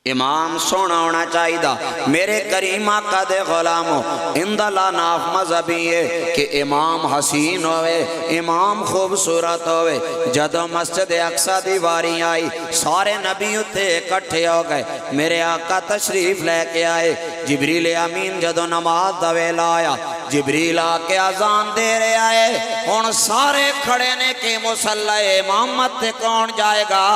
امام سونا ہونا چاہیدہ میرے کریم آقا دے غلاموں اندلہ ناف مذہبی ہے کہ امام حسین ہوئے امام خوبصورت ہوئے جدو مسجد اقصی دیواری آئی سارے نبی اتھے اکٹھے ہو گئے میرے آقا تشریف لے کے آئے جبریل امین جدو نماز دویل آیا جبریل آکے اذان دے رہے آئے ان سارے کھڑے نے کہ مسلح امامت تے کون جائے گا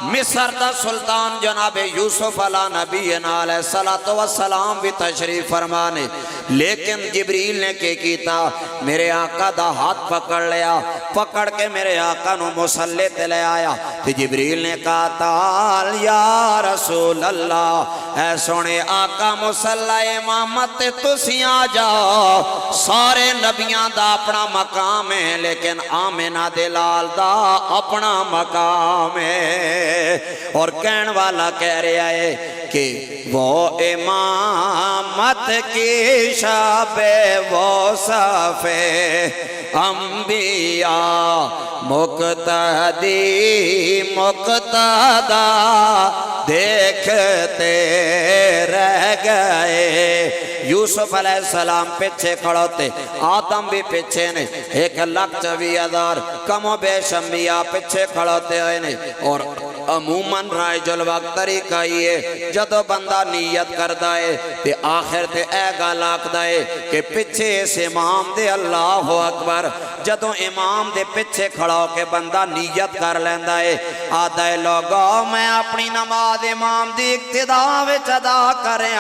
مصر دا سلطان جناب یوسف علیہ نبی علیہ السلام بھی تشریف فرمانے لیکن جبریل نے کیتا میرے آقا دا ہاتھ پکڑ لیا پکڑ کے میرے آقا نو مسلح تے لے آیا تو جبریل نے کہا تعال یا رسول اللہ اے سونے آقا مسلح امامت تے تسی آ جاؤ سارے نبیان دا اپنا مقام ہے لیکن آمنہ دلال دا اپنا مقام ہے اور کہن والا کہہ رہا ہے کہ وہ امامت کی شب وہ صفے انبیاء مقتدی مقتدہ دیکھتے رہ گئے یوسف علیہ السلام پیچھے کھڑوتے آدم بھی پیچھے نے 1,24,000 کم و بیش انبیاء پیچھے کھڑوتے ہوئے نے اور عموماً رائے جلوقت طریقہ یہ جدو بندہ نیت کردہ ہے تے آخر تے اے گالاک دائے کہ پچھے اس امام دے اللہ اکبر جدو امام دے پچھے کھڑا ہو کے بندہ نیت کر لیندہ ہے آدھائے لوگو میں اپنی نماز امام دی اقتداء وچ ادا کریں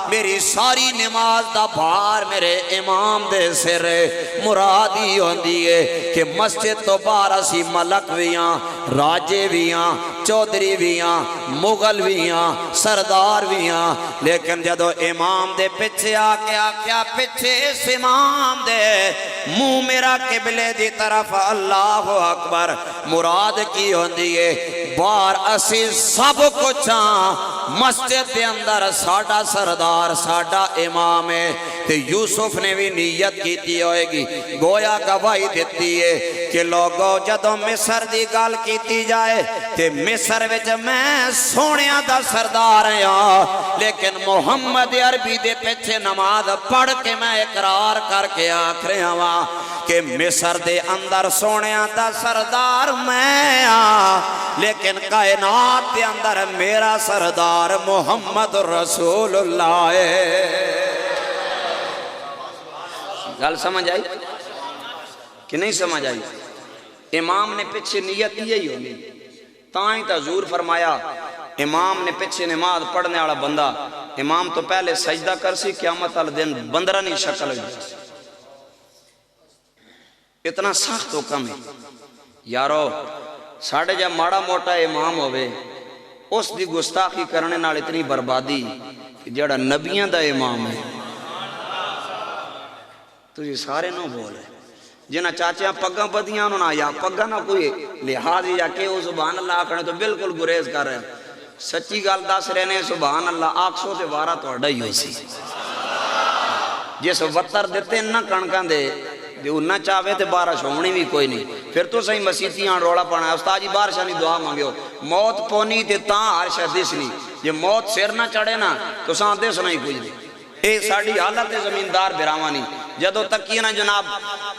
میری ساری نماز دا بھار میرے امام دے سر مرادی ہوندی ہے کہ مسجد تو بارسی ملک ویاں راجے ویاں چودری ویاں مغل ویاں سردار ویاں لیکن جدو امام دے پچھے آکے آکیا پچھے اس امام دے منہ میرا قبلے دی طرف اللہ اکبر مراد کی ہوندی ہے بار اسی سب کچھ مسجد دے اندر ساڑھا سردار ساڑھا امام ہے تو یوسف نے بھی نیت کیتی ہوئے گی گویا گواہی دیتی ہے کہ لوگوں جدو مصر دی گال کیتی جائے تے مصر وچ میں سونیاں دا سردار ہیں لیکن محمد عربی دے پیچھے نماز پڑھ کے میں اقرار کر کے آکھرے ہوا کہ مصر دے اندر سونیاں دا سردار میں لیکن کائنات دے اندر میرا سردار محمد رسول اللہ ہے گل سمجھ آئی کہ نہیں سمجھ آئی امام نے پیچھے نیت یہی ہونی تائیں تا حضور فرمایا امام نے پیچھے نماز پڑھنے والا بندہ امام تو پہلے سجدہ کر سی قیامت والا دن بندرہ نہیں شکل ہوئی اتنا سخت حکم ہے یارو ساڑھے جب ماڑا موٹا امام ہوئے اس دی گستاخی کرنے نال اتنی بربادی کہ جڑا نبیاں دا امام ہے تو یہ سارے نو بول ہے جنہ چاچیاں پگاں بدیاں انہوں نے یا پگاں نہ کوئی لحاظ یا کہ وہ سبحان اللہ کرنے تو بالکل گریز کر رہے ہیں سچی گال دس رہنے سبحان اللہ آکسوں تے وارہ تو اڈا ہی ہوئی سی جس وطر دیتے نہ کنکاں دے نہ چاہوے تے بارش ہونی بھی کوئی نہیں پھر تو صحیح مسیحیاں روڑا پڑھنا ہے استاد جی بارشاں نہیں دعا مانگیو موت پونی تے تاں عرشہ دس نہیں یہ موت سر نہ چڑھے نا تو سان دس نہیں کچھ نہیں اے ساڑھی حالت زمیندار براوانی جدو تکیہ نا جناب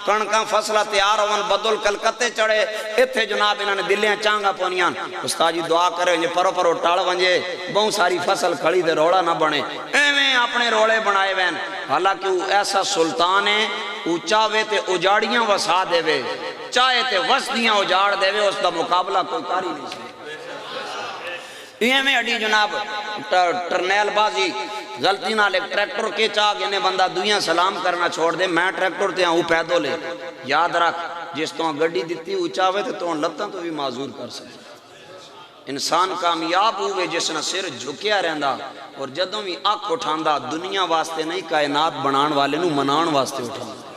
کنکاں فصلہ تیار ہوان بدل کلکتے چڑھے اتھے جناب انہوں نے دلیاں چانگا پونیاں استاد جی دعا کرے یہ پرو پرو ٹاڑ ونجے بہت ساری فصل کھڑی دے روڑا نہ بنے ایویں اپنے روڑے بنائے وین حالانکہ وہ ایسا سلطان ہے وہ چاہوے تے اجاڑیاں وسا دے وے چاہے تے وسدیاں اجاڑ دے وے اس دا مقابلہ کوئی کاری نہیں سے یہ میں اڈی جناب ٹرنیل بازی غلطی نہ لے ٹریکٹر کے چاہ گئے بندہ دویاں سلام کرنا چھوڑ دے میں ٹریکٹر تے ہوں پیدو لے یاد رکھ جس تو گڑی دیتی اچھاوے تے تو لتاں تو بھی معذور کر سکے انسان کامیاب ہوئے جس نے سر جھکیا رہندا اور جدوں بھی آنکھ اٹھاندا دنیا واسطے نہیں کائنات بنان والے نو منان واسطے اٹھاندا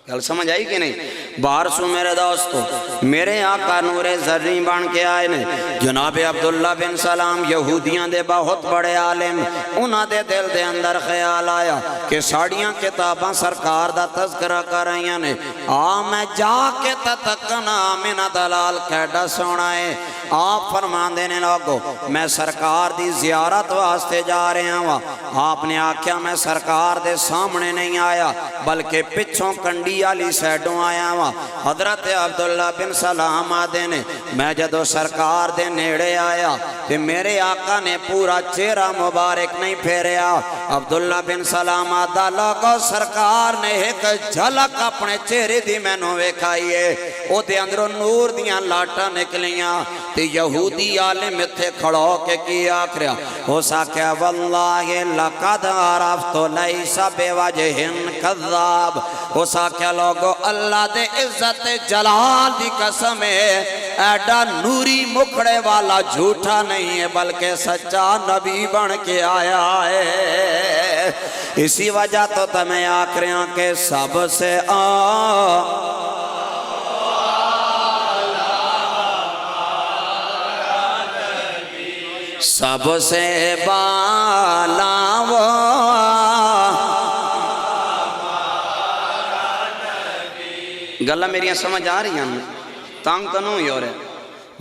گل سمجھ آئی کہ نہیں باہر سو میرے دوستو میرے آقا نور زرین بن کے آئے نے جناب عبداللہ بن سلام یہودیاں دے بہت بڑے عالم انہاں دے دل دے اندر خیال آیا کہ ساڑیاں کتاباں سرکار دا تذکرہ کر رہی نے میں جا کے تتکنا من دلال کیڈا سونا ہے آپ فرمان دینے لوگو میں سرکار دی زیارت واسطے جا رہے ہوں آپ نے آکھیا میں سرکار دے سامنے نہیں آیا بلکہ پچھوں کنڈی آلی سیڈوں آیا ہوں حضرت عبداللہ بن سلام آدھے نے میں جدو سرکار دے نیڑے آیا کہ میرے آقا نے پورا چہرہ مبارک نہیں پھیریا عبداللہ بن سلام آدھا لوگو سرکار نے ایک جھلک اپنے چہرے دی میں نو ویکھائیے او دے اندروں نور دیاں لاٹا نکلیاں تے یہودی عالم تھے کھڑو کے کی آکھریا ہو ساکیا واللہ لقد عرفت لیس بے وجہن کذاب ہو ساکیا لوگو اللہ دے عزت جلال دی قسم ہے ایڈا نوری مکھڑے والا جھوٹا نہیں ہے بلکہ سچا نبی بن کے آیا ہے اسی وجہ تو تمہیں آکھریاں کہ سب سے سب سے بالا وہ گلہ میری سمجھ آ رہی ہیں تانگ کنوں ہی ہو رہے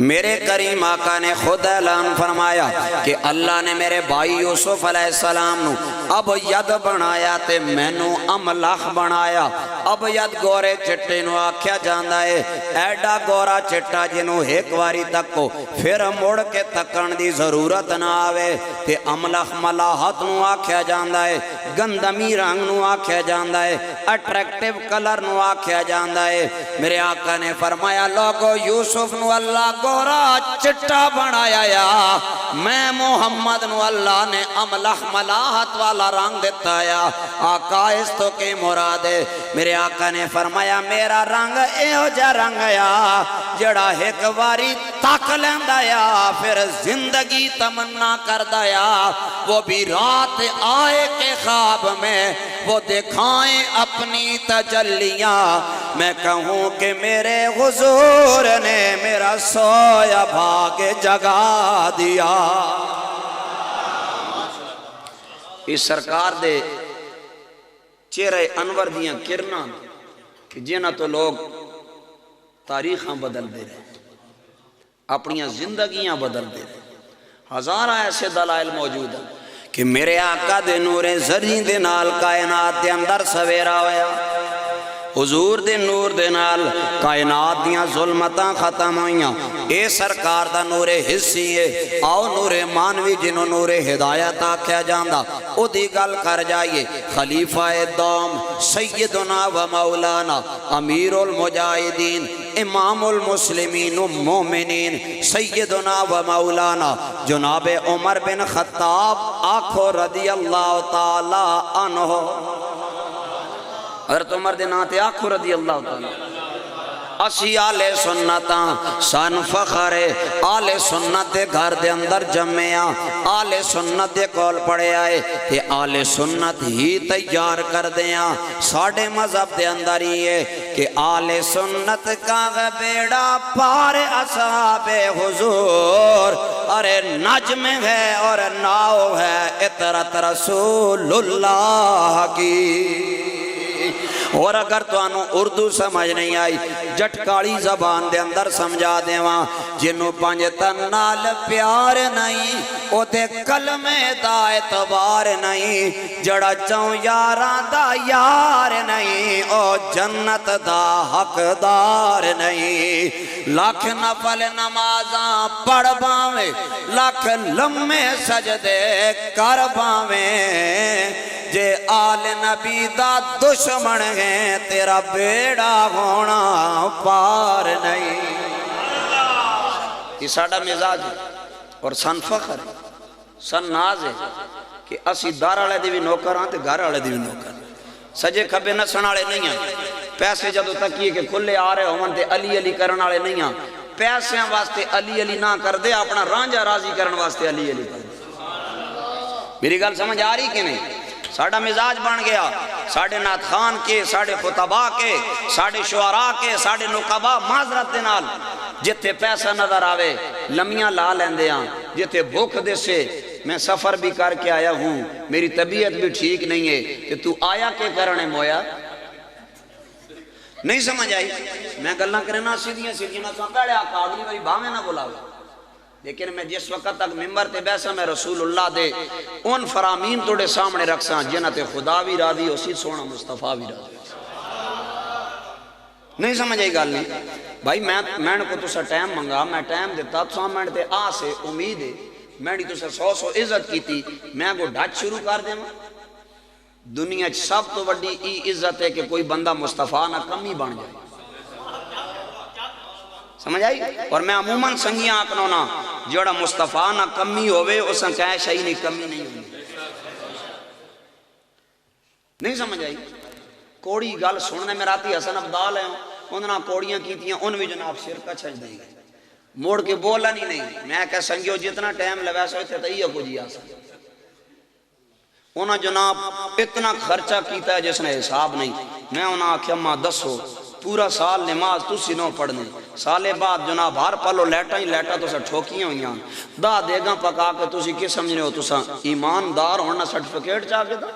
میرے کریم آقا نے خود اعلان فرمایا کہ اللہ نے میرے بھائی یوسف علیہ السلام نو اب ید بنایا تے میں نو املخ بنایا اب ید گورے چٹے نو آکھیا جاندہ ہے ایڈا گورا چٹا جنو ایک واری تک کو پھر مڑ کے تکن دی ضرورت نہ آوے تے املخ ملاحت نو آکھیا جاندہ ہے گندمی رنگ نو آکھیا جاندہ ہے اٹریکٹیو کلر نو آکھیا جاندہ ہے میرے آقا نے فرمایا لوگو یوسف نو اللہ گورا چٹا بنایا یا میں محمد نو اللہ نے املخ ملاحت والا رنگ دیتا یا آقا اس تو کی مراد ہے میرے آقا نے فرمایا میرا رنگ ایو جا رنگ یا جڑا ایک واری تک لیندہ یا پھر زندگی تمنا کردہ یا وہ بھی رات آئے کے خواب میں وہ دکھائیں اپنی تجلیاں میں کہوں کہ میرے حضور نے میرا سویا بھاگ جگا دیا اس سرکار دے چہرے انور دیاں کرنا کہ جنہ تو لوگ تاریخاں بدل دے رہے اپنی زندگیاں بدل دے رہے ہزارہ ایسے دلائل موجود ہیں کہ میرے آقا دے نور زرین دے نال کائنات دے اندر سویرا ہویا حضور دے نور دے نال کائنات دیاں ظلمتاں ختم ہوئیاں اے سرکار دا نور حصی ہے آؤ نور مانوی جنہوں نور ہدایت آکھیا جاندہ او دی گل کر جائیے خلیفہ دوم سیدنا و مولانا امیر المجاہدین امام المسلمین و مومنین سیدنا و مولانا جناب عمر بن خطاب آنکھو رضی اللہ تعالی عنہ حضرت عمر دے ناتے آنکھو رضی اللہ تعالی اسی آل سنتاں سن فخرے آل سنت دے گھر دے اندر جمعیاں آل سنت دے کول پڑے آئے تے آل سنت ہی تیار کر دیاں ساڑھے مذہب دے اندر ہی ہے کہ آل سنت کا بیڑا پار اصحاب حضور ارے نجم ہے اور ناؤ ہے اطرت رسول اللہ کی اور اگر تو انہوں اردو سمجھ نہیں آئی جٹکاڑی زبان دے اندر سمجھا دے وہاں جنہوں پنجتن نال پیار نہیں او دے کلمے دا اعتبار نہیں جڑا چاہوں یاران دا یار نہیں او جنت دا حقدار نہیں لاکھ نفل نمازاں پڑھ باویں لاکھ لمحے سجدے کر باویں جے آل نبی دا دشمن ہے تیرا بیڑا ہونا پار نہیں یہ ساڑھا مزاج ہے اور سن فخر ہے سن ناز ہے کہ اسی دار آلے دی بھی نوکر ہاں تے گھر آلے دی بھی نوکر سجے کھبے نسن آلے نہیں ہیں پیسے جدو تک یہ کہ کھلے آ رہے ہوں تے علی علی کرن آلے نہیں ہیں پیسے واسطے علی علی نہ کر دے اپنا رانجا راضی کرن واسطے علی علی کر دے میری گل سمجھ آ رہی کہ نہیں ساڑھا مزاج بن گیا ساڑھے نعت خان کے، ساڑھے خطبہ کے، ساڑھے شعراء کے، ساڑھے نقبہ معذرت دے نال جتے پیسہ نظر آوے لمیاں لا لیندے ہاں، جتے بھوک دے سے میں سفر بھی کر کے آیا ہوں، میری طبیعت بھی ٹھیک نہیں ہے کہ تو آیا کے کرنے مویا نہیں سمجھ آئی۔ میں گلہ کرنا سیدھیاں نہ تو پہلے آقا اگلی باری بھاویں نہ بلاوے، لیکن میں جس وقت تک ممبر تے بیسا میں رسول اللہ دے ان فرامین توڑے سامنے رکھساں جنہ تے خدا بھی راضی اسی سونا مصطفیٰ بھی راضی نہیں سمجھ آئی گال نہیں بھائی۔ میں نے کو تسا ٹائم منگا، میں ٹائم دیتا تو میں تے آسے امید ہے میں نے تسا 100 عزت کی تھی، میں کو ڈھٹ شروع کر دیں دنیا سب تو بڑی ای عزت ہے کہ کوئی بندہ مصطفیٰ نہ کمی بن جائے، سمجھ آئی۔ اور میں عموماً سنگیاں آکھنا نا جوڑا مصطفیٰ نہ کمی ہوئے اساں کہے شاہی نہیں کمی نہیں ہوئی نہیں سمجھ آئی۔ کوڑی گل سننے میں راتی حسن عبدال ہیں انہاں کوڑیاں کی تھیاں ان بھی جناب شرکہ چھج دیں گے موڑ کے بولا نہیں میں کہہ سنگیو جتنا ٹائم لگا سو تھے تئیہ کو جی آسا انہاں جناب اتنا خرچہ کیتا ہے جس نے حساب نہیں۔ میں انہاں آکھیا ماں دسو پورا سال نماز تسی نو پڑھنے، سالے بعد جناب ہر پلو لیٹا ہی لیٹا تو سا ٹھوکیاں ہوئیاں دا دیگاں پکا کے تسی کی سمجھنے ہو تسا ایماندار ہونا سرٹیفکیٹ چاہ کے دا۔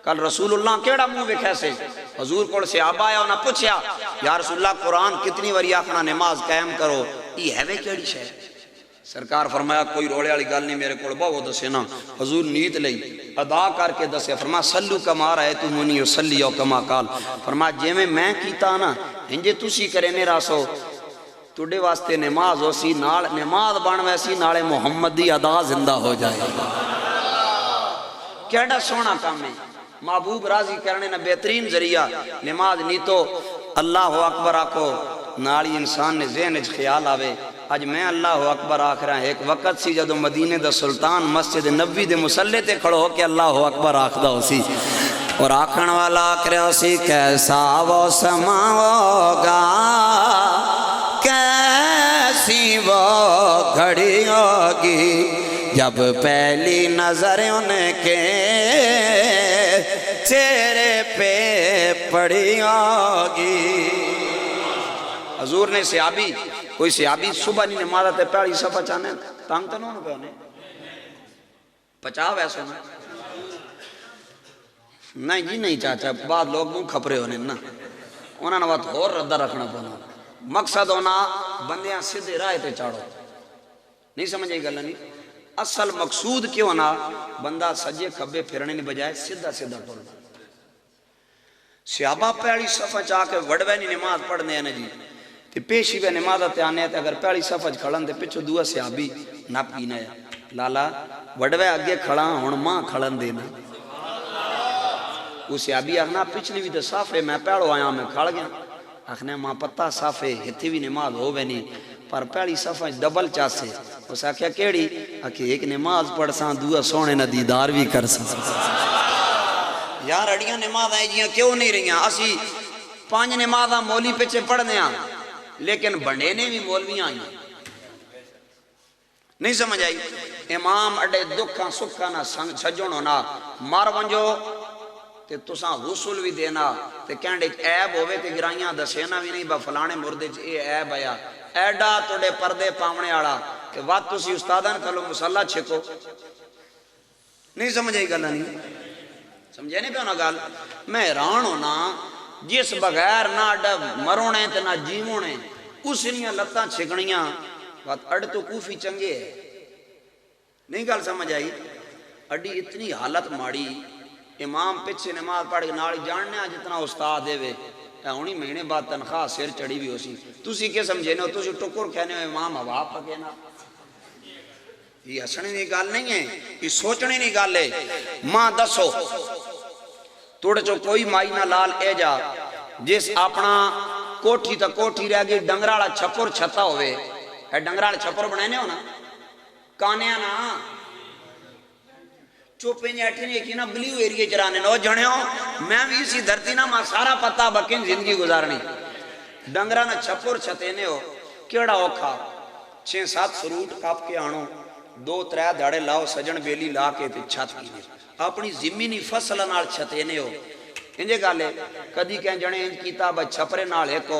کل رسول اللہ کیڑا منہ وکھے سے حضور کو صحابہ آیا انہاں پوچھیا یا رسول اللہ قرآن کتنی وری آخنا نماز قائم کرو یہ ہے وے کیڑی شے؟ سرکار فرمایا کوئی روڑے والی گل نہیں میرے کو بہت دسے نا حضور نیت لئی ادا کر کے دسے فرمایا سلو کما رہے تو منی سلی او کما قال فرمایا جے میں کیتا نا انجے تسی کرے میرا سو توڑے واسطے نماز ہو سی نال نماز بن ویسی نالے محمد دی ادا زندہ ہو جائے کیڑا سونا کام ہے محبوب راضی کرنے نہ بہترین ذریعہ نماز نیتو اللہ اکبر آکھو نالی انسان نے ذہن اچھ خیال آوے آج میں اللہ اکبر آکھ رہا ہے ایک وقت سی جدو مدینے دا سلطان مسجد نبی دے مسلح تے کھڑو ہو کہ اللہ اکبر آکھ دا ہو سی اور آکھن والا آکھ رہا ہو سی کیسا وہ سما ہوگا کیسی وہ گھڑی ہوگی جب پہلی نظر ان کے چہرے پہ پڑی ہوگی۔ حضور نے صحابی کوئی صحابی صبح نہیں نماز آتے پہلی صفحہ چاہنے تانگ تو نہ پہ انہیں پچاو ایسا نہیں جی نہیں چاچا بعد لوگ موں کھپرے ہونے نا انہوں نے بات اور ردہ رکھنا پڑنا مقصد ہونا بندیاں سدھے رائے تے چاڑو نہیں سمجھے گا نہیں اصل مقصود کیوں ہونا بندہ سجے کھبے پھرنے نہیں بجائے سدھا سدھا ٹولنا صحابہ پہلی صفحہ چاہ کے وڑوے نہیں نماز پڑھنے ہیں جی تے پیشی بے نماز آتے آنے ہیں اگر پہلی صفحہ کھڑن دے پچھو دعا صحابی نپ گینا ہے لالا وڑوے آگے کھڑا ہون ماں کھڑن دینا وہ صحابی آخنا پچھلی بھی تے صافے میں پہڑو آیا میں کھڑ گیا آخنے ماں پتہ صافے ہتھی بھی نماز ہو بے نہیں پر پہلی صفحہ ڈبل چاسے اس آکھیا کیڑی آکھے ایک نماز پڑھ ساں دعا سونے نہ دیدار بھی کر ساں یار اڑیاں نماز آئے جیاں کیوں نہیں رہیاں اسی 5 نمازاں مولی پیچھے پڑھنے آن لیکن بڑھنے بھی مولویاں آئیں نہیں سمجھ آئی امام اڈے دکھاں سکھاں نہ سجن ہونا مار ونجو تے تساں غسل بھی دینا تے کہنڈے عیب ہوئے تے گرائیاں دسینا بھی نہیں با فلانے مردے اے عیب آیا ایڈا توڑے پردے پاونے آڑا کہ وقت تسی استادان کھلو مسلح چھکو نہیں سمجھے گا نہیں سمجھے نہیں پہ ہونا گال میں حیران ہونا جس بغیر نہ ڈب مرونے تے نہ جیونے اس لیے لتاں چھکڑیاں بات اڑ تو کوفی چنگے ہے نہیں گال سمجھ آئی اڈی اتنی حالت ماڑی امام پچھے نماز پڑھ کے ناڑی جاننے آج اتنا استاد دے وے ہونی مہینے بعد تنخواہ سیر چڑی بھی ہو سی تسی کیا سمجھے نو تسی ٹکر کہنے ہو امام ہوا پکے نا یہ ہسنے نہیں گال نہیں ہے یہ سوچنے نہیں گال ہے ماں دسو توڑے چو کوئی مائی نہ لال اے جا جس اپنا کوٹھی تا کوٹھی رہ گئی ڈنگراڑا چھپر چھتا ہوئے ہے ڈنگراڑا چھپر بنائنے ہو نا کانیا نا چوپیں جیٹھیں یہ کی نا بلیو ایریے چرانے نو جنے ہو میں بھی اسی دھرتی نا ماں سارا پتہ بکن زندگی گزارنی ڈنگرا نا چھپر چھتینے ہو کیڑا اوکھا 6-7 سروٹ کاپ کے آنو 2-3 دھاڑے لاؤ سجن بیلی لا کے تے چھت کی اپنی زمینی فصل نال چھتینے ہو انجے گالے کدی کہیں جنے انج کیتا با چھپرے نال ایک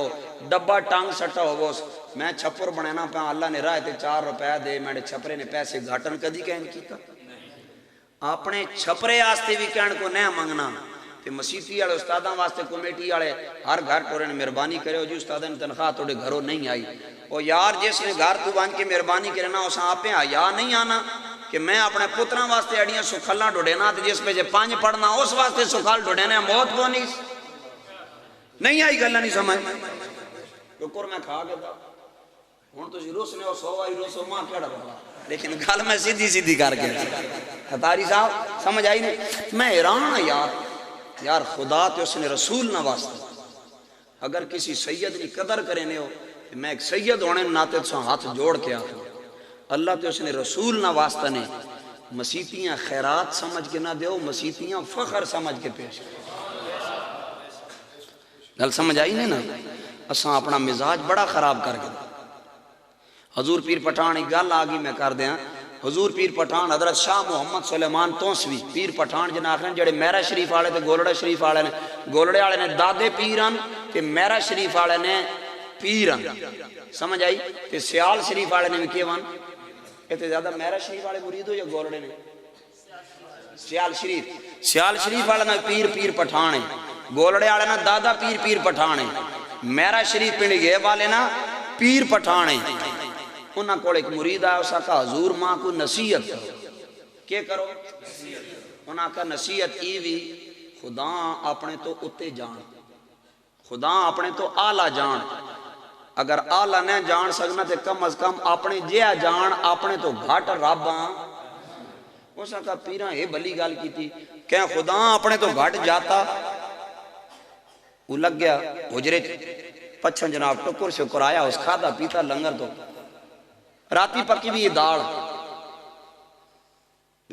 ڈبا ٹانگ سٹا ہو بوس میں چھپر بنانا پہ اللہ نے رائے تے 4 روپے دے میرے چھپرے نے پیسے گھاٹن کدی کہیں کیتا اپنے چھپرے آستے بھی کہن کو نہ منگنا تے مسیحی والے استاداں واسطے کمیٹی والے ہر گھر ٹورے نے مہربانی کرے جی استاداں نے تنخواہ توڑے گھروں نہیں آئی او یار جس نے گھر تو بن کے مہربانی کرنا اس آپے آیا نہیں آنا کہ میں اپنے پتراں واسطے اڑیاں سکھلاں ڈوڑینا تے جس پہ جے 5 پڑھنا اس واسطے سکھل ڈوڑینا موت کو نہیں آئی گلا نہیں سمجھ شکر میں کھا کے تھا ہوں تو روس نے 100 آئی روسو ماں کیڑا بولا لیکن گل میں سیدھی کر کے خطاری صاحب سمجھ آئی نہیں میں حیران ہوں یار خدا تے اس نے رسول نہ واسطہ اگر کسی سید کی قدر کرنے ہو میں ایک سید ہونے ناتے تو ہاتھ جوڑ کے آتا اللہ تے اس نے رسول نہ واسطہ نے مسیتیاں خیرات سمجھ کے نہ دیو مسیتیاں فخر سمجھ کے پیش گل سمجھ آئی نہیں نا اساں اپنا مزاج بڑا خراب کر گئے حضور پیر پٹھان ایک گل آگی میں کر دیاں حضور پیر پٹھان حضرت شاہ محمد سلیمان تونسوی پیر پٹھان جنہیں آخر جڑے میرا شریف والے تے گولڑا شریف والے نے گولڑے والے نے دادے پیران تے میرا شریف والے نے پیران سمجھ آئی تے سیال شریف والے نے بھی کیوان تے زیادہ میرا شریف والے مرید ہو یا گولڑے نے سیال شریف والے نے پیر پٹھان ہے گولڑے والے نا دادا پیر پٹھان ہے میرا شریف پنڈ گئے والے نا پیر پٹھان ہے انہاں کو ایک مرید آیا اسا کہا حضور ماں کو نصیحت کرو کیا کرو انہاں کا نصیحت ای بھی خدا اپنے تو اتے جان خدا اپنے تو آلہ جان اگر آلہ نہ جان سکنا تے کم از کم اپنے جیا جان اپنے تو گھاٹ راباں اسا کہا پیران یہ بلی گال کی تھی کہ خدا اپنے تو گھاٹ جاتا وہ لگ گیا حجرے پچھن جناب ٹکر شکر آیا اس کھادا پیتا لنگر تو راتی پکی بھی یہ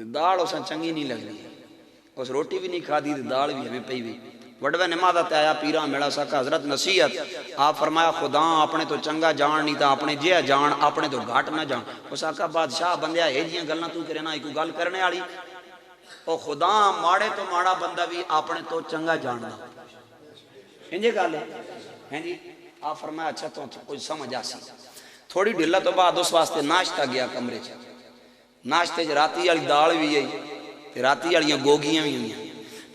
داڑ اساں چنگی نہیں لگ رہی اس روٹی بھی نہیں کھا دی داڑ بھی ہمیں پئی بھی وڈوے نمازہ تے آیا پیران میڑا سکا حضرت نصیحت آپ فرمایا خدا اپنے تو چنگا جان نہیں تا اپنے جیا جان اپنے تو گھاٹ نہ جان اس آقا بادشاہ بندیا ہے جیاں گلنا تو کرے نا ایک گل کرنے آلی او خدا ماڑے تو ماڑا بندہ بھی اپنے تو چنگا جاننا انجے گالے ہیں جی آپ فرمایا اچھا تو کچھ سمجھ آسی تھوڑی ڈھلا تو بعد اس واسطے ناشتہ گیا کمرے چھا ناشتے جو راتی والی داڑ بھی ہے راتی والیاں گوگیاں بھی ہوئی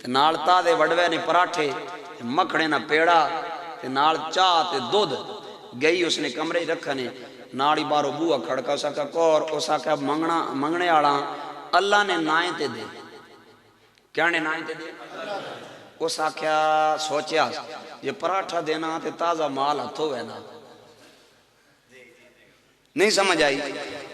نال تازے وڈوے نے پراٹھے مکھڑے نہ پیڑا نال چاہ تے دودھ گئی اس نے کمرے رکھنے ناڑی بارو بوہ کھڑکا اسا کا کور اسا کا منگنے آڑا اللہ نے نائیں تے دے کیا نے نائیں تے دے اسا کیا سوچیا یہ پراٹھا دینا تے تازہ مال ہتھو ہے نا نہیں سمجھ آئی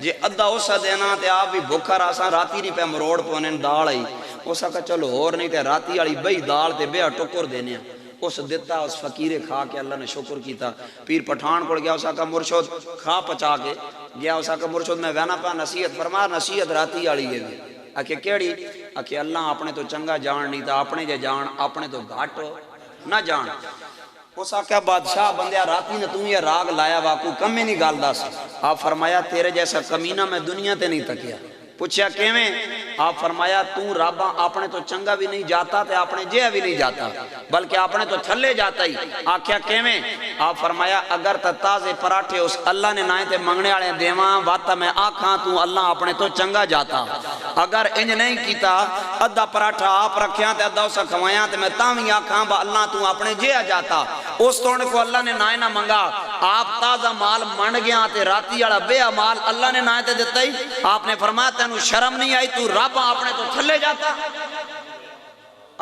جی ادھا اسا دینا تے آپ بھی بھوکا راسا راتی نہیں پہ مروڑ پونے داڑ آئی اسا کا چلو اور نہیں تے راتی والی بئی داڑ تے بے ٹکر دینے اس دیتا اس فقیرے کھا کے اللہ نے شکر کیتا پیر پٹھان کو گیا اسا کا مرشد کھا پچا کے گیا اسا کا مرشد میں وینا پا نصیحت فرما نصیحت راتی والی ہے آکے کیڑی آکے اللہ اپنے تو چنگا جان نہیں تا اپنے جے جان اپنے تو گھاٹ نہ جان اس آکے بادشاہ بندیا راتی نے تم یہ راگ لایا واقعو کم میں نہیں گال دا سی آپ فرمایا تیرے جیسا کمینہ میں دنیا تے نہیں تکیا پوچھیا کیویں آپ فرمایا تو رابا اپنے تو چنگا بھی نہیں جاتا تے اپنے جے بھی نہیں جاتا بلکہ اپنے تو تھلے جاتا ہی آکھیا کیویں آپ فرمایا اگر تا تازے پراٹھے اس اللہ نے نائیں تے منگنے آڑے دیواں واتا میں آکھاں تو اللہ اپنے تو چنگا جاتا اگر انج نہیں کیتا ادھا پراٹھا آپ رکھیاں تے ادھا اسا کھوایاں تے میں تاویں آکھاں با اللہ تو اپنے جے جاتا اس توڑنے کو اللہ نے نائیں نہ منگا آپ تازہ مال منڈ گیا تے راتی والا بے مال اللہ نے نائیں تے دیتا ہی آپ نے فرمایا تینو شرم نہیں آئی تو رابا اپنے تو تھلے جاتا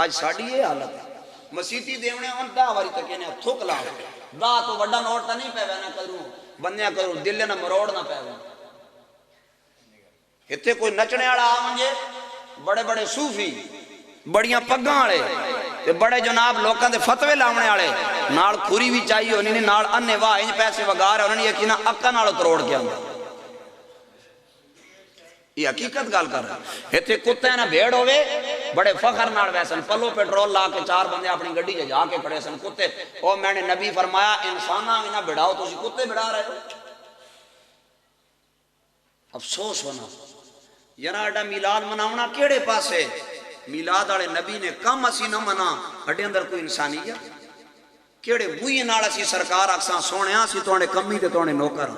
آج ساڑھی یہ حالت ہے مسیحی دیونے ان دا واری تکینے تھوک لا دا تو وڈا نوڑتا نہیں پہ نہ کروں بندیاں کروں دل نہ مروڑ نہ پہ ہتے کوئی نچنے آڑا آمنجے بڑے بڑے صوفی بڑیاں پگاں آڑے تے بڑے جناب لوکاں دے فتوے لاؤنے آڑے نال کھوری بھی چاہیے انہیں نے نال اننے واہ انج پیسے وگار ہے انہیں نے یقینا اکا نالو تروڑ کیا یہ حقیقت گال کر رہا ہے ہتے کتے نہ بھیڑ ہوئے بڑے فخر نال ویسن پلو پیٹرول لا کے 4 بندے اپنی گڈی جا کے کھڑے سن کتے او میں نے نبی فرمایا انساناں بھی نہ بڑھاؤ تو اسی کتے بڑھا رہے ہو افسوس ہونا یرا اڈا میلاد مناونا کیڑے پاسے میلاد والے نبی نے کم اسی نہ منا اڈے اندر کوئی انسانیت کیڑے بوئی نال اسی سرکار اکساں سونیا سی تونے کمی تے تونے نوکر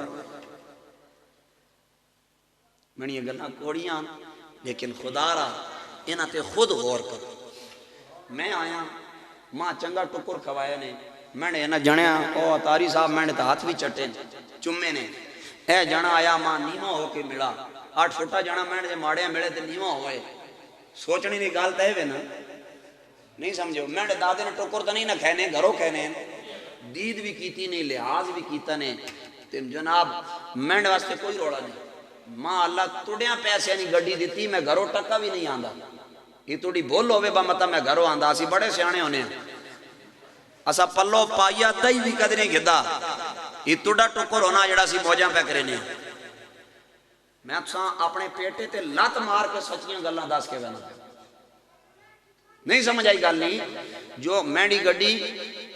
منی گلاں کوڑیاں لیکن خدا را انہاں تے خود غور کرو میں آیا ماں چنگا ٹکر کھوایا نے میں نے انہاں جنیا او تاری صاحب میں نے تو ہاتھ بھی چٹے چمے نے اے جنا آیا ماں نیواں ہو کے ملا 8 فٹا جنا میں نے ماڑے ملے تے نیواں ہوئے سوچنی دی گل تے وے نا نہیں سمجھو میں نے دادے نے ٹکر تو نہیں نہ کہنے گھروں کہنے دید بھی کیتی نہیں لحاظ بھی کیتا نے تے جناب میں نے واسطے کوئی روڑا نہیں ماں اللہ تڑیاں پیسے نہیں گڈی دیتی میں گھروں ٹکا بھی نہیں آندا یہ تھوڑی بول ہوئے با مطلب میں گھروں آندا اسی بڑے سیانے ہونے ہیں اسا پلو پائیا دائی بھی قدریں گھدا یہ تڑا ٹکر ہونا جڑا سی موجاں پہ کرنے میں اپنے پیٹے تے لات مار کے سچیاں گلاں دس کے بنا نہیں سمجھ آئی گل نہیں جو مینڈی گڈی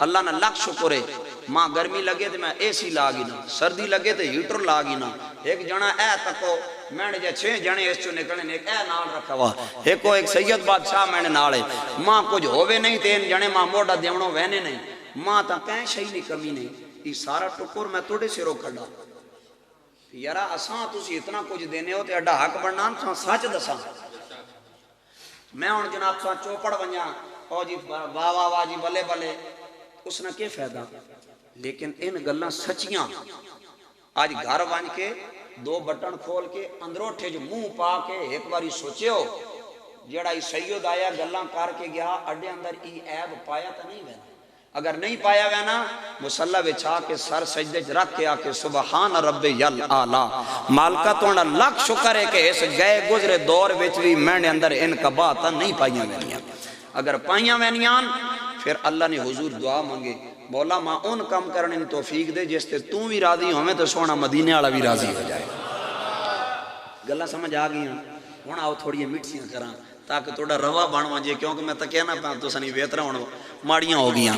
اللہ نے لاکھ شکر ہے ماں گرمی لگے تو میں اے سی لاگی نا سردی لگے تو ہیٹر لاگی نا ایک جنا اے تکو میں نے 6 جنے اس چو نکلنے ایک اے نال رکھا ہوا ایک سید بادشاہ میں نے نالے ماں کچھ ہوئے نہیں تین جنے ماں موڑا دیونوں وینے نہیں ماں تا کہیں شہی نہیں کمی نہیں یہ سارا ٹکر میں توڑے سے رو کھڑا یارا اساں تسی اتنا کچھ دینے ہو تے اڈا حق بننا سچ دساں میں ہوں جناب سا چوپڑ بنیا او جی واہ واہ واہ جی بلے بلے اس نے کیا فائدہ لیکن ان گلاں سچیاں آج گھر بن کے 2 بٹن کھول کے اندروں اٹھے جو منہ پا کے ایک باری سوچے ہو جیڑا ای سید آیا گلاں کر کے گیا اڈے اندر ای عیب پایا تا نہیں وینا اگر نہیں پایا وینا مسلح بچھا کے سر سجدے رکھ کے آکے سبحان رب یل آلہ مالکہ توڑا لاکھ شکر ہے کہ اس گئے گزرے دور وچ بھی میں نے اندر ان کا بات نہیں پائیاں وینیاں اگر پائیاں وینیاں پھر اللہ نے حضور دعا مانگے مولا ماں ان کام کرنے توفیق دے جس تے توں بھی راضی ہمیں تو سونا مدینے والا بھی راضی ہو جائے گلہ سمجھ آ گئی ہوں آؤ تھوڑی مٹھیاں کراں تاکہ تھوڑا روا بن وجے کیونکہ میں تو کہنا پا تو سنی بہتر ہوں ماڑیاں ہو گیاں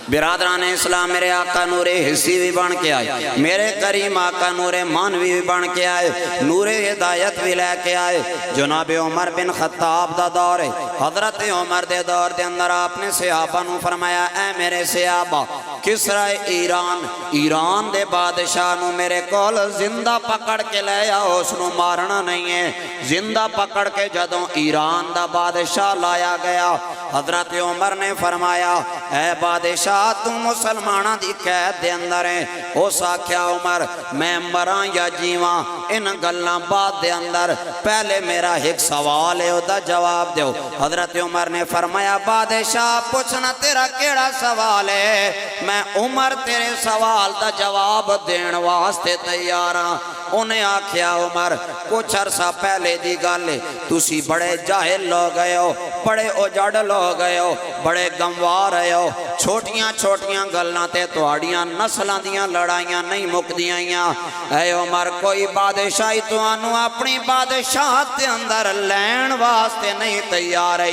برادران اسلام میرے آقا نور حسی بھی بن کے آئے میرے کریم آقا نور مانوی بھی بن کے آئے نور ہدایت بھی لے کے آئے جناب عمر بن خطاب دا دور ہے حضرت عمر دے دور دے اندر آپ نے صحابہ نو فرمایا اے میرے صحابہ کسرا ایران دے بادشاہ نو میرے کول زندہ پکڑ کے لے آؤ اس نو مارنا نہیں ہے زندہ پکڑ کے جدوں ایران دا بادشاہ لایا گیا حضرت عمر نے فرمایا اے بادشاہ تم مسلمانہ دی قید دے اندر ہیں او ساکھیا عمر میں مراں یا جیواں ان گلاں بعد دے اندر پہلے میرا ایک سوال ہے او دا جواب دیو حضرت عمر نے فرمایا بادشاہ پوچھنا تیرا کیڑا سوال ہے میں عمر تیرے سوال دا جواب دین واسطے تیاراں انہیں آکھیا عمر کچھ عرصہ پہلے دی گالے تسی بڑے جاہل لو گئے ہو بڑے اجڑ لو گئے ہو بڑے گموار رہے ہو چھوٹیاں گلنا تے توڑیاں نسلاں دیاں لڑائیاں نہیں مک دیاں اے عمر کوئی بادشاہی تو آنو اپنی بادشاہت دے اندر لین واسطے نہیں تیار ہے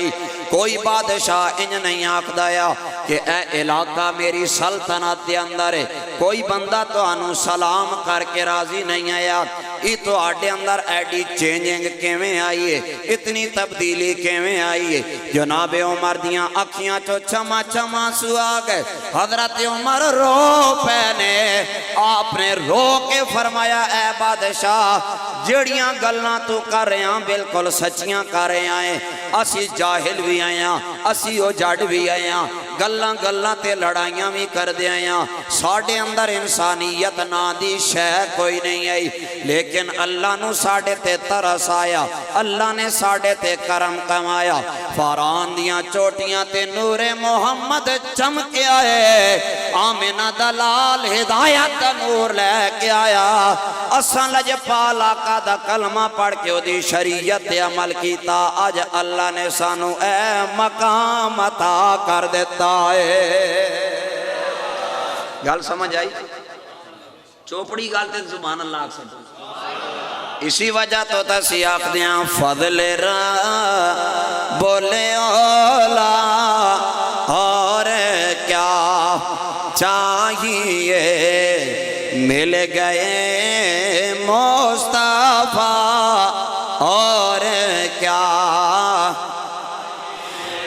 کوئی بادشاہ انج نہیں آکھ دایا کہ اے علاقہ میری سلطنت دے اندر ہے کوئی بندہ تو آنو سلام کر کے راضی نہیں آیا ای تو آڈے اندر ایڈی چینجنگ کیویں آئی ہے اتنی تبدیلی کیویں آئی ہے جناب عمر دیاں اکھیاں چو چما چما سو آگئے حضرت عمر رو پہنے آپ نے رو کے فرمایا اے بادشاہ جڑیاں گلنا تو کر رہے ہیں بالکل سچیاں کر رہے ہیں اسی جاہل بھی آئے ہیں اسی اجڑ بھی آئے ہیں گلاں تے لڑائیاں بھی کر دے آئے ہیں ساڑھے اندر انسانیت نا دی شے کوئی نہیں آئی لیکن اللہ نو ساڑھے تے ترس آیا اللہ نے ساڑھے تے کرم کمایا فاران دیاں چوٹیاں تے نور محمد چمکے آئے آمینہ دلال ہدایت نور لے کے آیا اساں لج پالا کا دا کلمہ پڑھ کے او دی شریعت عمل کیتا آج اللہ نے سانو اے مقام عطا کر دیتا ہے گل سمجھ آئی چوپڑی گل تے زبان اللہ آکھ سکتا اسی وجہ تو تسی آکھ دیاں فضل را بولے اولا اور کیا چاہیے مل گئے مصطفیٰ اور کیا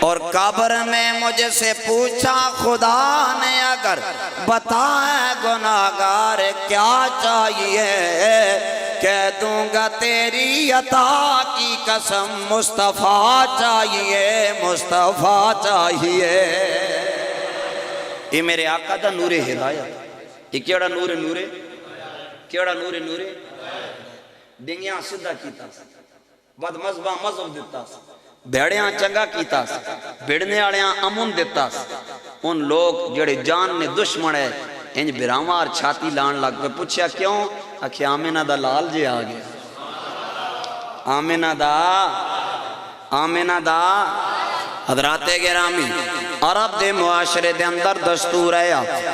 اور قبر میں مجھ سے پوچھا خدا نے اگر بتائے گناہگار کیا چاہیے کہہ دوں گا تیری عطا کی قسم مصطفیٰ چاہیے مصطفیٰ چاہیے. یہ میرے آقا دا نور ہدایت. یہ کیڑا نور کیڑا نور ڈنگیاں سدھا کیتا بد مذہباں مذہب دیتا بھیڑیاں چنگا کیتا بھیڑنے آڑیاں امن دیتا. ان لوگ جڑے جان نے دشمن ہے انج برامار چھاتی لان لگ پہ پوچھیا کیوں آکھے آمینہ دا لال جے آگیا. آمینہ دا حضرات گرامی عرب دے معاشرے دے اندر دستور ہے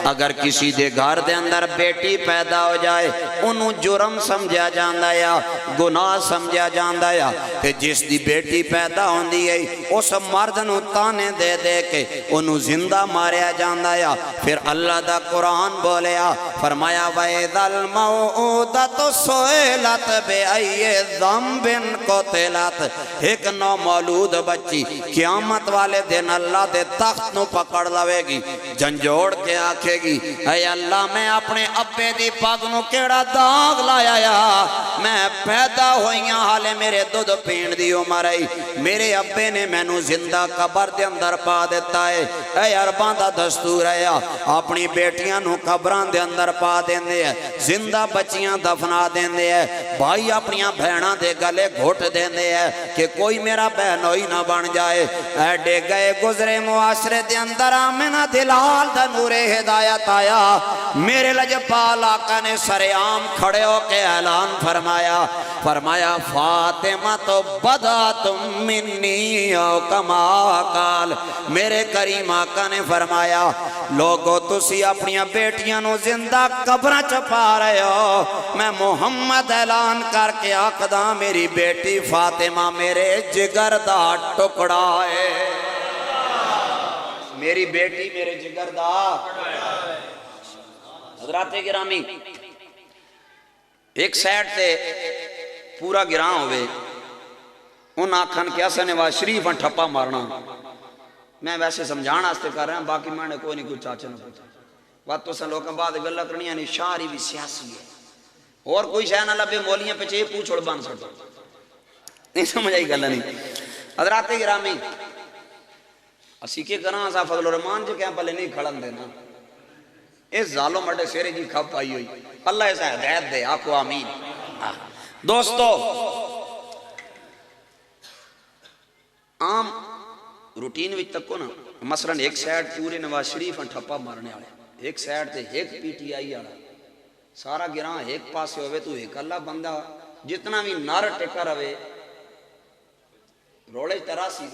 اگر کسی دے گھر دے اندر بیٹی پیدا ہو جائے انہوں جرم سمجھا جاندہ یا گناہ سمجھا جاندہ یا کہ جس دی بیٹی پیدا ہوندی ہے اس مرد نو تانے دے دے کے انہوں زندہ ماریا جاندہ یا. پھر اللہ دا قرآن بولیا فرمایا وَإِذَا الْمَوْءُودَةُ سُئِلَتْ بِأَيِّ ذَنبٍ قُتِلَتْ. ایک نو مولود بچی قیامت والے دن اللہ دے تخت نو پکڑ لوے گی جنجوڑ کے آکھے گی اے اللہ میں اپنے ابے دی پاگ نو کیڑا داغ لایا یا میں پیدا ہوئیاں حالے میرے دودھ پین دی عمر ہے میرے ابے نے میں نو زندہ قبر دے اندر پا دیتا ہے. اے عرباں دا دستور ہے اپنی بیٹیاں نو قبران دے اندر پا دیندے ہیں زندہ بچیاں دفنا دیندے ہیں بھائی اپنیاں بہناں دے گلے گھوٹ دیندے ہیں کہ کوئی میرا بہنوئی نہ بن جائے. ایڈے گئے گزرے معاشرے دے اندر آمینہ دلال دا نور ہدایت آیا. میرے لجپال آقا نے سرعام کھڑے ہو کے اعلان فرمایا فاطمہ تو بداتم منی او کما قال. میرے کریم آقا نے فرمایا لوگو تسی اپنی بیٹیاں نو زندہ قبرہ چپا رہے ہو میں محمد اعلان کر کے آقدہ میری بیٹی فاطمہ میرے جگر دا ٹکڑا ہے. میری بیٹی میرے جگر دا. حضرات گرامی ایک سائٹ تے پورا گراں ہوئے ان آکھن کیا سے نواز شریف ان ٹھپا مارنا. میں ویسے سمجھانا آستے کر رہا ہوں باقی میں نے کوئی نہیں کچھ چاچے نہ پوچھا بات تو سن لوگوں بعد گلہ کرنی یعنی شاعری بھی سیاسی ہے اور کوئی شاہ نہ لبے مولیاں پہ چاہیے پوچھوڑ بان سکتا نہیں سمجھ آئی گلہ نہیں. حضرات گرامی اسی کے گراں سا فضل الرحمان جو کیا پلے نہیں کھڑن دینا اس ظالم مٹے سیرے جی کھپ آئی ہوئی اللہ ایسا ہدایت دے آکو آمین. دوستو عام روٹین وچ تکو نا مثلا ایک سائڈ پورے نواز شریف ان ٹھپا مارنے آلے ایک سائڈ تے ایک پی ٹی آئی آلے سارا گراں ایک پاسے ہوئے تو ایک اللہ بندہ جتنا بھی نار ٹکا روے روڑے تراسی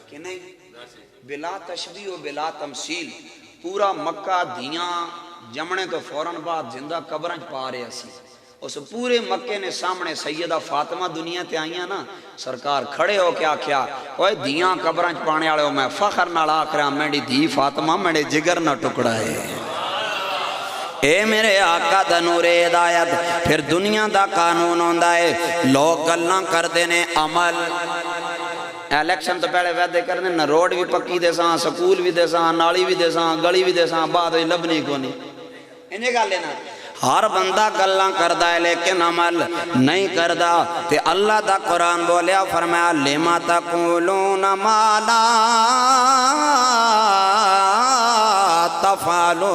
کہ نہیں بلا تشبیح و بلا تمثیل پورا مکہ دھیاں جمنے تو فوراں بعد زندہ قبرنج پا رہے اسی اس پورے مکے نے سامنے سیدہ فاطمہ دنیا تے آئیاں نا سرکار کھڑے ہو کیا کیا اوہ دھیاں قبرنج پانے آلے ہو میں فخر نہ لاکھ رہا میری دھی فاطمہ میرے جگر نہ ٹکڑا ہے. اے میرے آقا دا نور ہدایت. پھر دنیا دا قانون ہوندا ہے لوگ گلاں کر دینے عمل الیکشن تو پہلے وعدے کرنے نہ روڈ بھی پکی دے ساں سکول بھی دے ساں نالی بھی دے ساں گلی بھی دے ساں بعد لبنی کو نہیں انہیں گا لینا ہر بندہ گلاں کردہ ہے لیکن عمل نہیں کردہ. تے اللہ دا قرآن بولیا فرمایا لما تقولون ما لا تفعلون.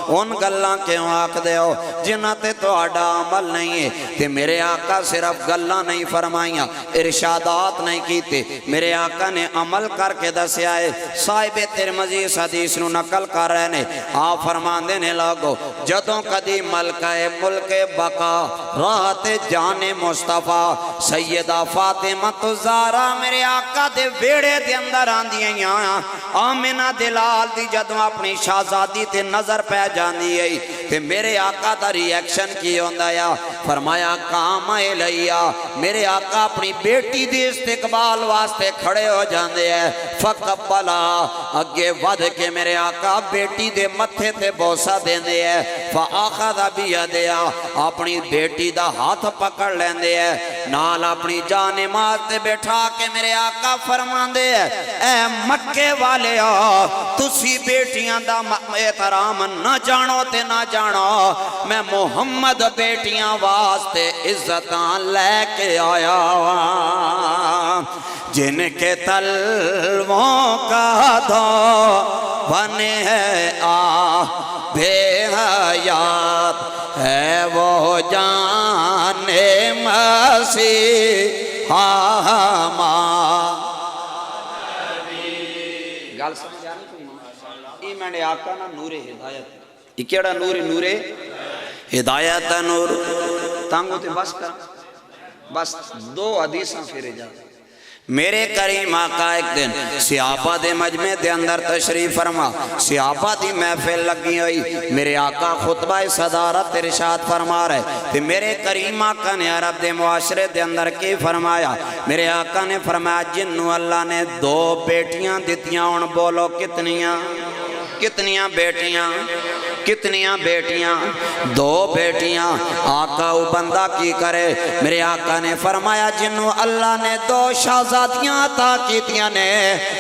ان گلاں کیوں آکھ دے ہو جنہ تے تو آڈا عمل نہیں ہے. تے میرے آقا صرف گلاں نہیں فرمائیاں ارشادات نہیں کیتے میرے آقا نے عمل کر کے دسیا ہے. صاحب ترمذی اس حدیث نو نقل کر رہے نے آپ فرمان دینے لوگو جدوں کدی ملکہ ملک بقا راحت جان مصطفیٰ سیدہ فاطمہ الزہرا میرے آقا دے ویڑے دے اندر آندیاں آمینہ دلال دی جدوں اپنی شہزادی تے نظر پہ جاندی ہے کہ میرے آقا دا ریاکشن کی ہوندہ یا فرمایا کام الیہ میرے آقا اپنی بیٹی دی استقبال واسطے کھڑے ہو جاندے ہیں فقبلا اگے ود کے میرے آقا بیٹی دے متھے تے بوسا دیندے ہے فآخذ بیدیا اپنی بیٹی دا ہاتھ پکڑ لیندے ہے نال اپنی جان ماز تے بیٹھا کے میرے آقا فرماندے ہے اے مکے والے تسی بیٹیاں دا احترام نہ جانو تے نہ جانو میں محمد بیٹیاں واسطے عزتاں لے کے آیا جن کے تلووں کا دو بنے ہے بے حیات ہے وہ جان مسیح گل سمجھ آنی کوئی میں نے آقا نا نور ہدایت یہ کیڑا نور ہدایت نور تانگو تے بس کر بس دو حدیثاں پھرے جا میرے کریم آقا ایک دن صحابہ دے مجمع دے اندر تشریف فرما صحابہ دی محفل لگی ہوئی میرے آقا خطبہ صدارت ارشاد فرما رہے کہ میرے کریم آقا نے عرب دے معاشرے دے اندر کی فرمایا میرے آقا نے فرمایا جنو اللہ نے دو بیٹیاں دیتیاں ان بولو کتنیاں بیٹیاں دو بیٹیاں آقا وہ بندہ کی کرے میرے آقا نے فرمایا جنہوں اللہ نے دو شہزادیاں عطا کیتیاں نے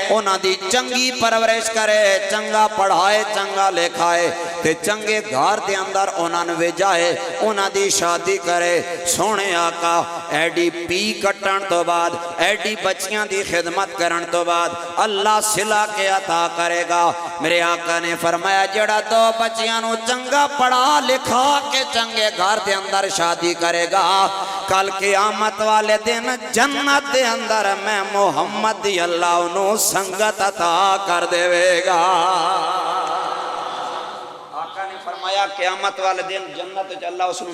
انہاں دی چنگی پرورش کرے چنگا پڑھائے چنگا لکھائے تے چنگے گھر دے اندر انہاں نے جائے انہاں دی شادی کرے سونے آقا ایڈی پی کٹن تو بعد ایڈی بچیاں دی خدمت کرن تو بعد اللہ صلہ کے عطا کرے گا میرے آقا نے فرمایا جڑا دو بچیاں نو چنگا پڑھا لکھا کے چنگے گھر دے اندر شادی کرے گا کل قیامت والے دن جنت دے اندر میں محمد دی اللہ انہوں سنگت عطا کر دے گا آقا نے فرمایا قیامت والے دن جنت اللہ اس نے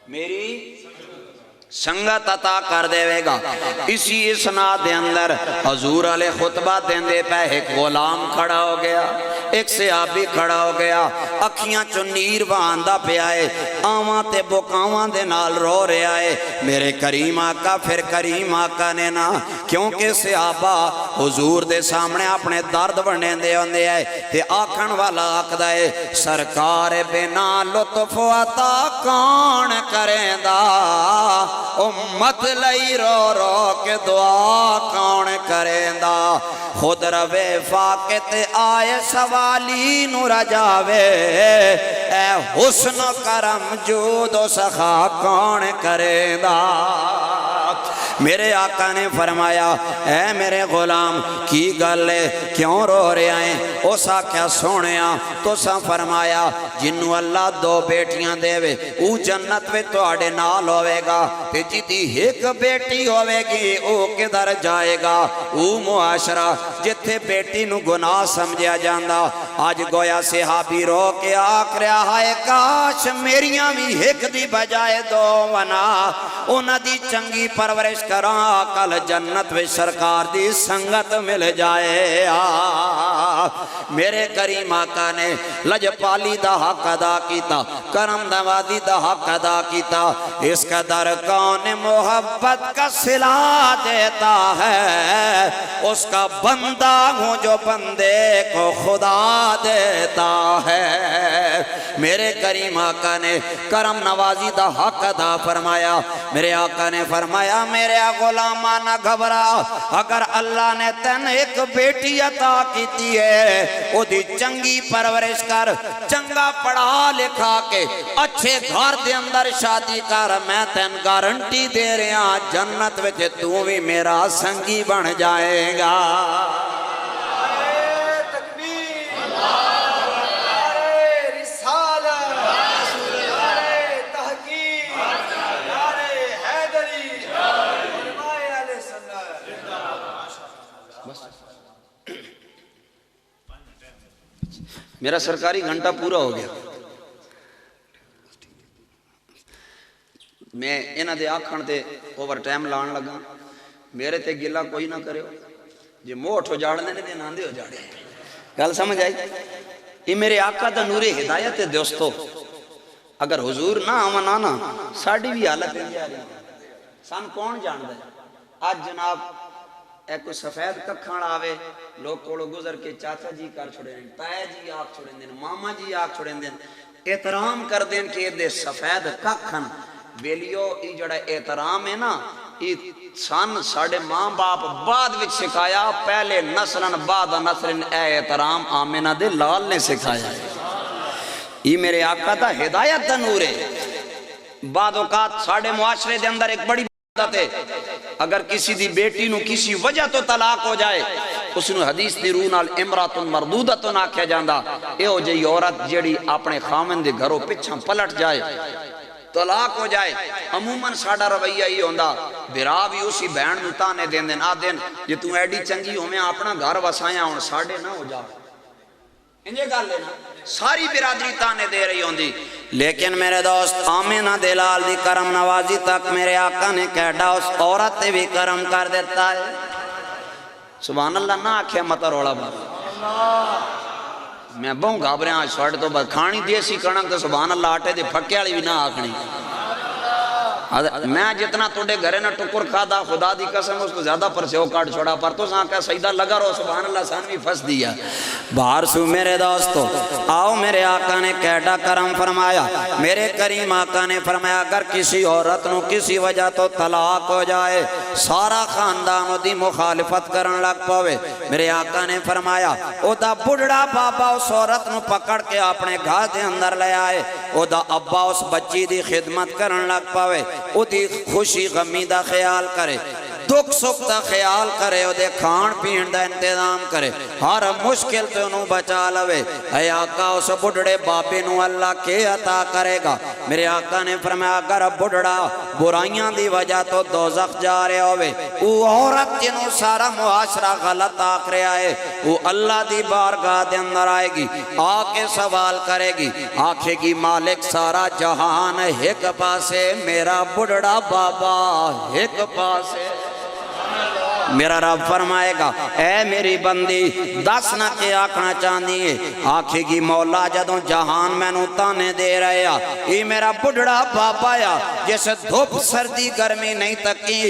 میری سنگت عطا کر دے گا اسی اسناد دے اندر حضور علیہ خطبہ دیندے پہ ایک غلام کھڑا ہو گیا ایک صحابی کھڑا ہو گیا اکھیاں چو نیر باندھا پہ آئے آواں تے بکاواں دے نال رو رہے آئے میرے کریم آقا پھر کریم آقا نے نا کیونکہ صحابہ حضور دے سامنے اپنے درد بڑھنے دے ہوندے آئے تے آکھن والا آکھدا ہے سرکار بنا لطف عطا کون کریں دا امت لئی رو رو کے دعا کون کریں دا خود روے فاقت آئے سوالی نو رجاوے اے حسن کرم جود و سخا کون کریں دا میرے آقا نے فرمایا اے میرے غلام کی گل ہے کیوں رو رہے ہیں اسا کیا سونیا تو سا فرمایا جنو اللہ دو بیٹیاں دے وے او جنت وے تو آڑے نال ہوئے گا تے جیتی ایک بیٹی ہوئے گی او کدھر جائے گا او معاشرہ جتھے بیٹی نو گناہ سمجھا جاندہ آج گویا صحابی رو کے آکھ رہا ہے کاش میریاں بھی ایک دی بجائے دو ونا اونا دی چنگی پرورش کراں کل جنت و سرکار دی سنگت مل جائے میرے کریم آقا نے لجپالی دا حق ادا کیتا کرم نوازی دا حق ادا کیتا اس کا در کون محبت کا صلہ دیتا ہے اس کا بندہ ہوں جو بندے کو خدا دیتا ہے میرے کریم آقا نے کرم نوازی دا حق ادا فرمایا میرے آقا نے فرمایا میرے غلامہ نہ گھبرا اگر اللہ نے تن ایک بیٹی عطا کیتی ہے او دی چنگی پرورش کر چنگا پڑھا لکھا کے اچھے گھر دے اندر شادی کر میں تن گارنٹی دے رہا جنت وچ تو بھی میرا سنگی بن جائے گا میرا سرکاری گھنٹہ پورا ہو گیا میں انہاں دے آکھن تے اوور ٹائم لان لگا میرے تے گلا کوئی نہ کرے جے موٹھ ہو جاڑنے نے نہ دے ہو جاڑے گل سمجھ آئی یہ میرے آقا دا نور ہدایت ہے دوستو اگر حضور نہ آمنا نا ساڑی بھی حالت ہے جا رہی سان کون جان دے آج جناب ایک کوئی سفید ککھاں آوے لوگ کوڑو گزر کے چاچا جی کر چھوڑے دیں، تایا جی آگ چھوڑے دیں، ماما جی آگ چھوڑے دیں، احترام کر دیں کہ دے سفید ککھن ویلیو ای جڑا احترام ہے نا ای سن ساڑھے ماں باپ بعد وچ سکھایا، پہلے نسلن بعد نسلن اے احترام آمینہ دے لال نے سکھایا ہے۔ یہ میرے آقا تھا ہدایت دا نور ہے۔ بعد اوقات ساڑھے معاشرے دے اندر ایک بڑی بات ہے، اگر کسی دی بیٹی نو کسی وجہ تو طلاق ہو جائے اس نو حدیث دی روح نال امرات مردودۃ آکھیا جاندا، اے ہو جئی عورت جیڑی اپنے خامن دے گھروں پچھاں پلٹ جائے، طلاق ہو جائے۔ عموماً ساڑھا رویہ ہی ہوندا، بھرا بھی اسی بہن نو تانے دین دین آ دین جے تو ایڈی چنگی ہو میں اپنا گھر وسایا ہوں ساڑھے نہ ہو جا، انجے گل لینا ساری برادری تانے دے رہی ہوندی۔ لیکن میرے دوست آمینہ دلال دی کرم نوازی تک میرے آقا نے کہڑا اس عورت تے بھی کرم کر دیتا ہے۔ سبحان اللہ نہ آکھے مت روڑا بات، میں بہوں گھابرے آج سوڑ تو بس کھانی دیسی کنک تو سبحان اللہ آٹے دے پھکے والی بھی نہ آکھنی۔ میں جتنا توڑے گھرے نہ ٹکر کھادا خدا دی قسم اس کو زیادہ پر سے ہو کاٹ چھوڑا، پر تو ساں کہ سجدہ لگا رہو سبحان اللہ سانوی پھنس دیا۔ باہر سو میرے دوستو آؤ میرے آقا نے کیڈا کرم فرمایا، میرے کریم آقا نے فرمایا اگر کسی عورت نو کسی وجہ تو طلاق ہو جائے سارا خاندان دی مخالفت کرن لگ پوے، میرے آقا نے فرمایا او دا بڑھڑا بابا اس عورت نو پکڑ کے اپنے گھر دے اندر لے آئے، او دا ابا اس بچی دی خدمت کرن لگ پوے، او دی خوشی غمی دا خیال کرے، دکھ سکھ دا خیال کرے، او دے کھان پین دا انتظام کرے، ہر مشکل تے انہوں بچا لوے۔ اے آقا اس بڑھڑے بابے نو اللہ کے عطا کرے گا۔ میرے آقا نے فرمایا اگر بڑھڑا برائیاں دی وجہ تو دوزخ جا رہے ہوئے، او عورت جنہوں سارا معاشرہ غلط آکھ رہے آئے، وہ اللہ دی بارگاہ دے اندر آئے گی، آکے سوال کرے گی، آکھے گی مالک سارا جہان ایک پاسے، میرا بڑھڑا بابا ایک پاسے۔ میرا رب فرمائے گا اے میری بندی دس نہ کے آکھنا چاندی ہے، آکھے گی مولا جدوں جہان میں نو تانے دے رہے آ، یہ میرا بڑھڑا بابا یا جیسے دھوپ سردی گرمی نہیں تکی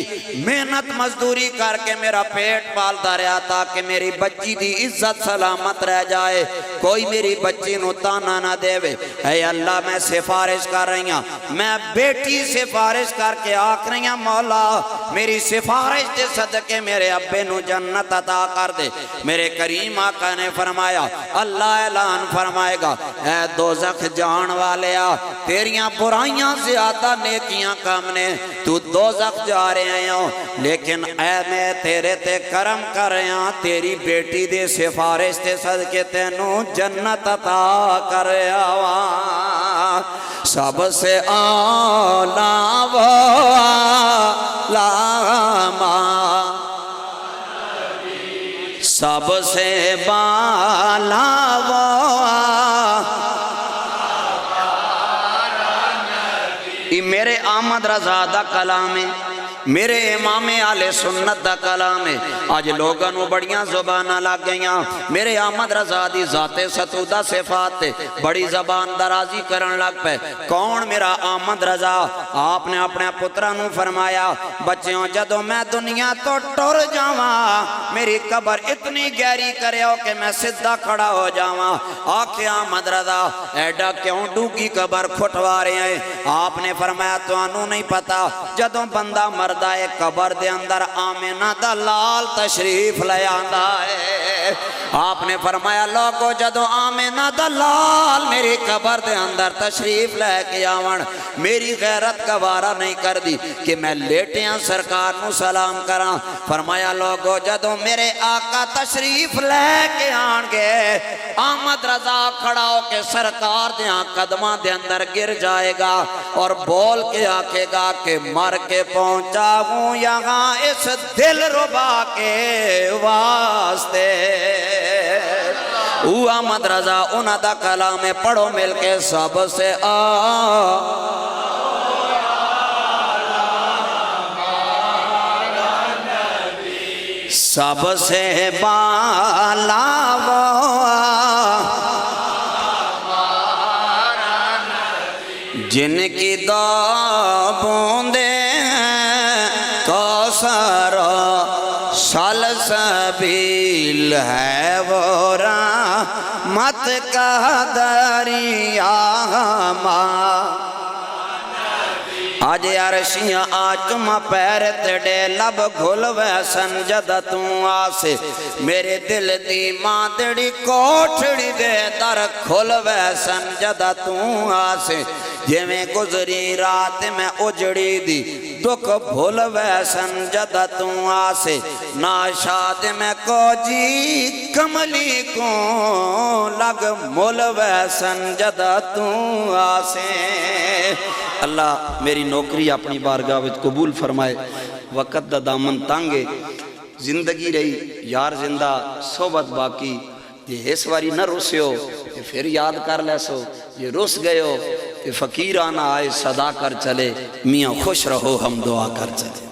محنت مزدوری کر کے میرا پیٹ پالتا رہا تاکہ میری بچی دی عزت سلامت رہ جائے، کوئی میری بچی نو تانا نہ دے وے۔ اے اللہ میں سفارش کر رہی ہوں، میں بیٹی سفارش کر کے آکھ رہی ہوں مولا میری سفارش دے صدقے میرے ابے نو جنت عطا کر دے۔ میرے کریم آقا نے فرمایا اللہ اعلان فرمائے گا اے دوزخ جان والے آ، تیریاں برائیاں زیادہ نیکیاں کم نے، تو دوزخ جا رہے ہیں لیکن اے میں تیرے تے کرم کر رہے ہیں، تیری بیٹی دے سفارش تے صدقے تینوں جنت عطا کر آواں۔ سب سے اولا وہ لاما، سب سے بالا وہ یہ میرے احمد رضا دا کلام ہے، میرے امام اہل سنت دا کلام ہے۔ آج لوگاں نو بڑیاں زباناں لگ گئیاں، میرے احمد رضا دی ذات ستودہ صفات تے بڑی زبان درازی کرن لگ پے۔ کون میرا احمد رضا؟ آپ نے اپنے پترہ نو فرمایا بچیوں جدوں میں دنیا تو ٹر جاواں میری قبر اتنی گہری کرے ہو کہ میں سدھا کھڑا ہو جاواں۔ آکھے احمد رضا ایڈا کیوں ڈوگی قبر کھٹوا رہے ہیں؟ آپ نے فرمایا تو انہوں نہیں پتا جدوں بندہ مردہ قبر دے اندر آمینہ دا لال تشریف لے آندا ہے۔ آپ نے فرمایا لوگو جدوں آمینہ دا لال میری قبر دے اندر تشریف لے کے آون میری غیرت گوارا نہیں کر دی کہ میں لیٹیاں سرکار نو سلام کراں۔ فرمایا لوگو جدوں میرے آقا تشریف لے کے آن گے احمد رضا کھڑا ہو کے سرکار دیاں قدماں دے اندر گر جائے گا اور بول کے آکھے گا کہ مر کے پہنچا ہوں یہاں اس دل ربا کے واسطے۔ احمد رضا انہاں دا کلام پڑھو مل کے سب سے سب سے بالا وہ جن کی دو بوندیں کوثر سال سبیل ہے وہ رحمت کا دریا ماں آج عرشیاں آچما پیر تڑے لب گھل ویسن جدہ توں آسے میرے دل دی ماندڑی کوٹھڑی دے در کھل ویسن جدہ توں آسے یہ میں گزری رات میں اجڑی دی دکھ بھول ویسن جدہ توں آسے ناشاد میں کو جی کملی کو لگ مول ویسن جدہ توں آسے اللہ میری نوکری اپنی بارگاہ وچ قبول فرمائے وقت دا دامن تانگے زندگی رہی یار زندہ صحبت باقی یہ اس واری نہ رسیو کہ پھر یاد کر لے سو یہ رس گئے ہو کہ فقیرانہ آئے صدا کر چلے میاں خوش رہو ہم دعا کر چلے